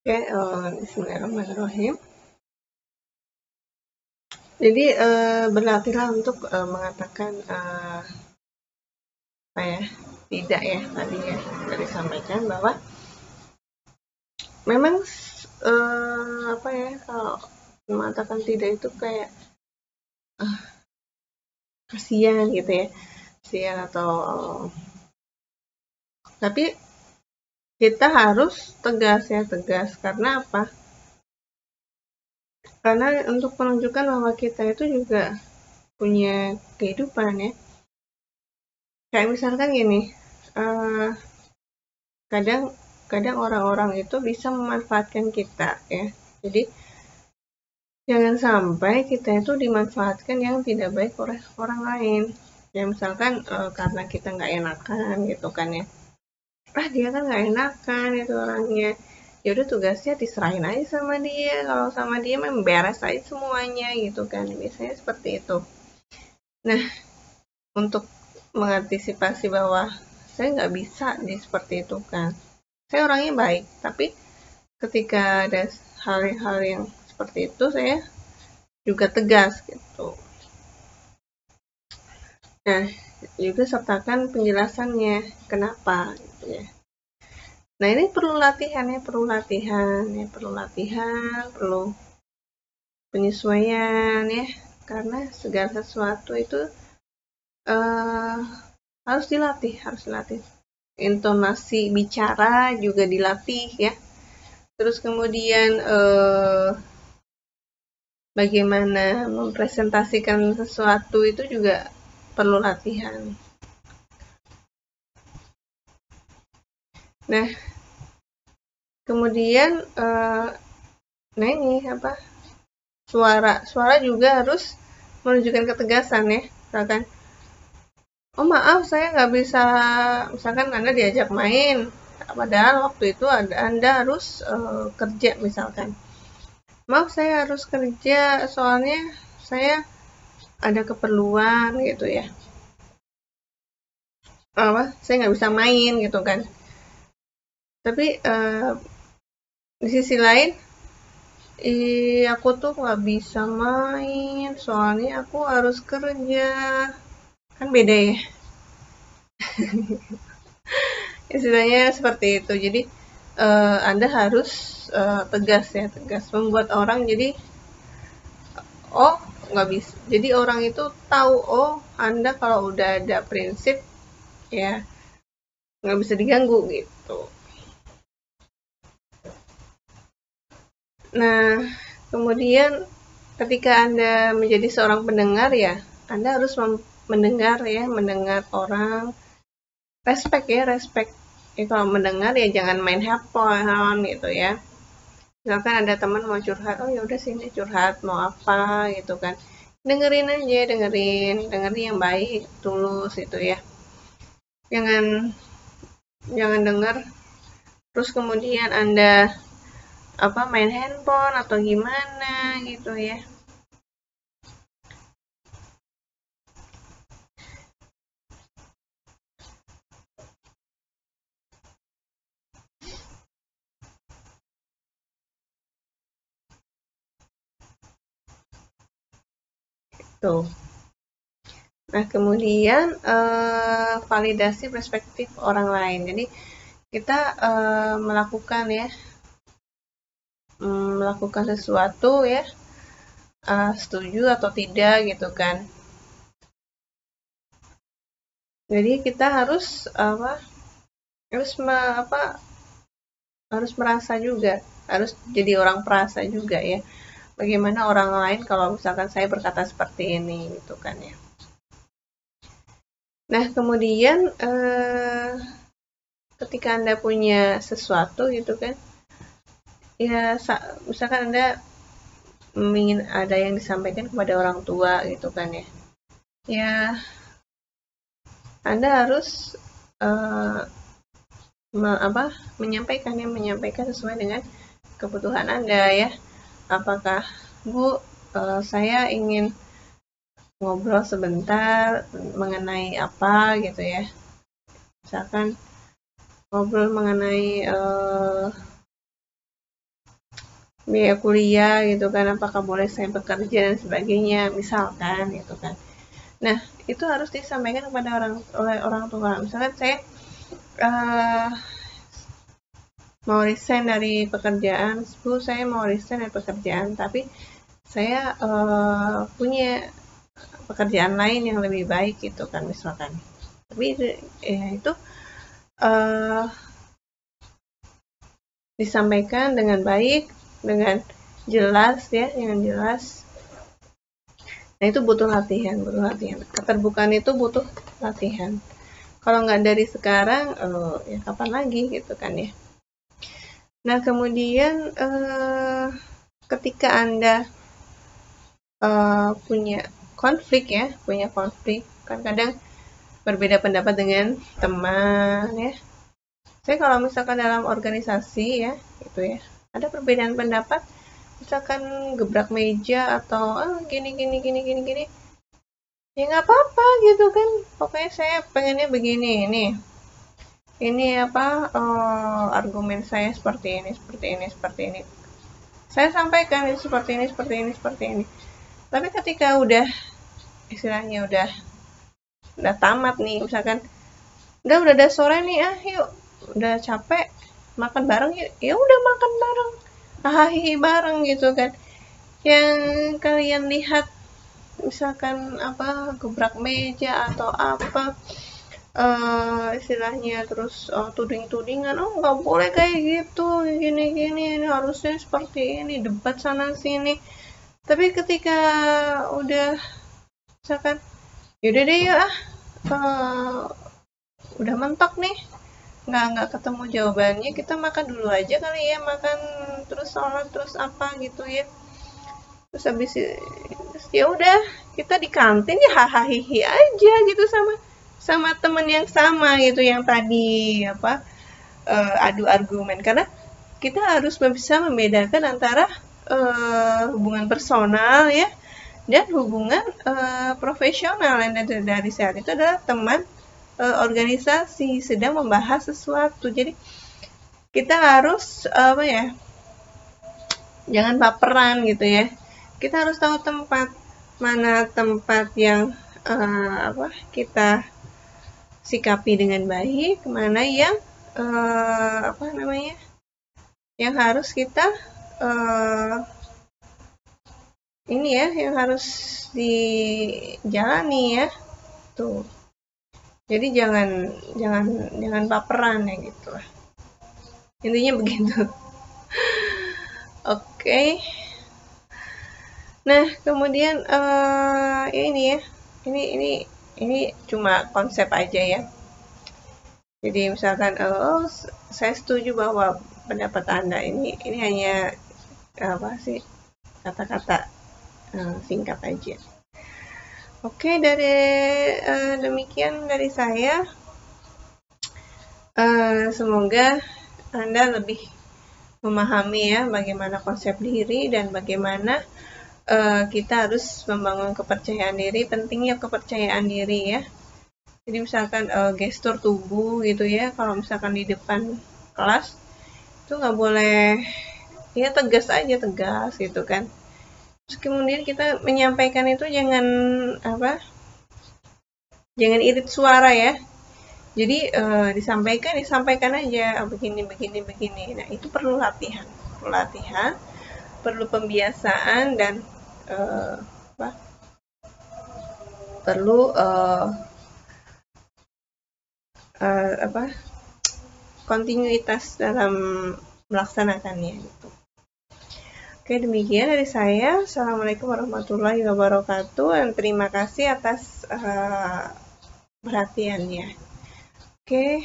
Oke, bismillahirrahmanirrahim. Jadi berlatihlah untuk mengatakan apa ya, tidak ya tadi ya tadi sampaikan bahwa memang apa ya kalau mengatakan tidak itu kayak kasihan gitu ya, kasihan atau tapi kita harus tegas ya tegas karena apa? Karena untuk menunjukkan bahwa kita itu juga punya kehidupan ya. Kayak misalkan gini, eh, kadang kadang orang-orang itu bisa memanfaatkan kita ya. Jadi jangan sampai kita itu dimanfaatkan yang tidak baik oleh orang lain. Ya misalkan karena kita nggak enakan gitu kan ya. Ah dia kan nggak enakan itu orangnya. Ya udah tugasnya diserahin aja sama dia. Kalau sama dia memang beres aja semuanya gitu kan. Biasanya seperti itu. Nah untuk mengantisipasi bahwa saya nggak bisa di seperti itu kan. Saya orangnya baik, tapi ketika ada hal-hal yang seperti itu saya juga tegas gitu. Nah, juga sertakan penjelasannya kenapa gitu ya. Nah, ini perlu latihan ya, perlu latihan ya, perlu latihan, perlu penyesuaian ya. Karena segala sesuatu itu uh, harus dilatih, harus dilatih. Intonasi bicara juga dilatih ya. Terus kemudian bagaimana mempresentasikan sesuatu itu juga perlu latihan. Nah, kemudian nah ini apa? Suara juga harus menunjukkan ketegasan ya. Misalkan, oh maaf saya nggak bisa, misalkan Anda diajak main, padahal waktu itu Anda harus kerja misalkan. Maaf saya harus kerja soalnya saya ada keperluan gitu ya. Apa? Saya nggak bisa main gitu kan. Tapi di sisi lain, aku tuh nggak bisa main, soalnya aku harus kerja. Kan beda ya, istilahnya seperti itu. Jadi, Anda harus tegas ya, tegas. Membuat orang jadi, oh nggak bisa. Jadi orang itu tahu, oh Anda kalau udah ada prinsip, ya nggak bisa diganggu gitu. Nah, kemudian ketika Anda menjadi seorang pendengar ya, Anda harus mendengar ya, mendengar orang, respect ya, respect. Ya, kalau mendengar ya jangan main handphone gitu ya. Misalkan ada teman mau curhat, oh ya udah sini curhat, mau apa gitu kan. Dengerin aja, dengerin yang baik, tulus itu ya. Jangan jangan dengar terus kemudian Anda apa main handphone atau gimana gitu ya. Tuh. Nah, kemudian validasi perspektif orang lain. Jadi kita melakukan ya, melakukan sesuatu ya, setuju atau tidak gitu kan. Jadi kita harus apa? Harus apa? Harus merasa juga, harus jadi orang perasa juga ya. Bagaimana orang lain kalau misalkan saya berkata seperti ini gitu kan ya. Nah, kemudian ketika Anda punya sesuatu gitu kan, ya misalkan Anda ingin ada yang disampaikan kepada orang tua gitu kan ya. Ya, Anda harus uh, menyampaikan sesuai dengan kebutuhan Anda ya. Apakah Bu, saya ingin ngobrol sebentar mengenai apa gitu ya. Misalkan ngobrol mengenai biaya kuliah gitu kan, apakah boleh saya bekerja dan sebagainya misalkan gitu kan. Nah, itu harus disampaikan kepada oleh orang tua. Misalkan saya mau resign dari pekerjaan, Bu, saya mau resign dari pekerjaan, tapi saya punya pekerjaan lain yang lebih baik gitu kan misalkan. Tapi itu disampaikan dengan baik, dengan jelas ya, dengan jelas. Nah, itu butuh latihan, Keterbukaan itu butuh latihan. Kalau nggak dari sekarang, ya kapan lagi gitu kan ya. Nah, kemudian ketika Anda punya konflik kan kadang berbeda pendapat dengan teman ya. Saya kalau misalkan dalam organisasi ya, gitu ya, ada perbedaan pendapat, misalkan gebrak meja atau gini, ya nggak apa-apa gitu kan. Pokoknya saya pengennya begini, ini apa argumen saya seperti ini. Saya sampaikan seperti ini. Tapi ketika udah istilahnya udah tamat nih, misalkan udah sore nih, yuk, udah capek, makan bareng yuk, ya udah makan bareng, hahihi bareng gitu kan. Yang kalian lihat misalkan gebrak meja atau apa istilahnya terus tuding-tudingan, nggak boleh kayak gitu, gini ini harusnya seperti ini, debat sana sini. Tapi ketika udah misalkan yaudah deh ya udah mentok nih, nggak ketemu jawabannya, kita makan dulu aja kali ya, makan terus sholat terus apa gitu ya, terus habis ya udah kita di kantin ya hahaha aja gitu sama temen yang sama gitu, yang tadi adu argumen. Karena kita harus bisa membedakan antara hubungan personal ya dan hubungan profesional. Dan dari saat itu adalah teman organisasi sedang membahas sesuatu. Jadi kita harus jangan baperan gitu ya. Kita harus tahu mana tempat yang kita sikapi dengan baik, mana yang yang harus kita yang harus dijalani ya tuh. Jadi jangan baperan ya gitu lah, intinya begitu. Oke. Nah, kemudian ini cuma konsep aja ya. Jadi misalkan saya setuju bahwa pendapat Anda ini hanya kata-kata singkat aja. Oke, demikian dari saya. Semoga Anda lebih memahami ya bagaimana konsep diri dan bagaimana kita harus membangun kepercayaan diri, pentingnya kepercayaan diri ya. Jadi misalkan gestur tubuh gitu ya, kalau misalkan di depan kelas itu nggak boleh ya tegas gitu kan. Terus kemudian kita menyampaikan itu jangan irit suara ya. Jadi disampaikan aja begini. Nah, itu perlu latihan, perlu pembiasaan dan perlu kontinuitas dalam melaksanakannya gitu. Oke, demikian dari saya. Assalamualaikum warahmatullahi wabarakatuh dan terima kasih atas perhatiannya. Oke.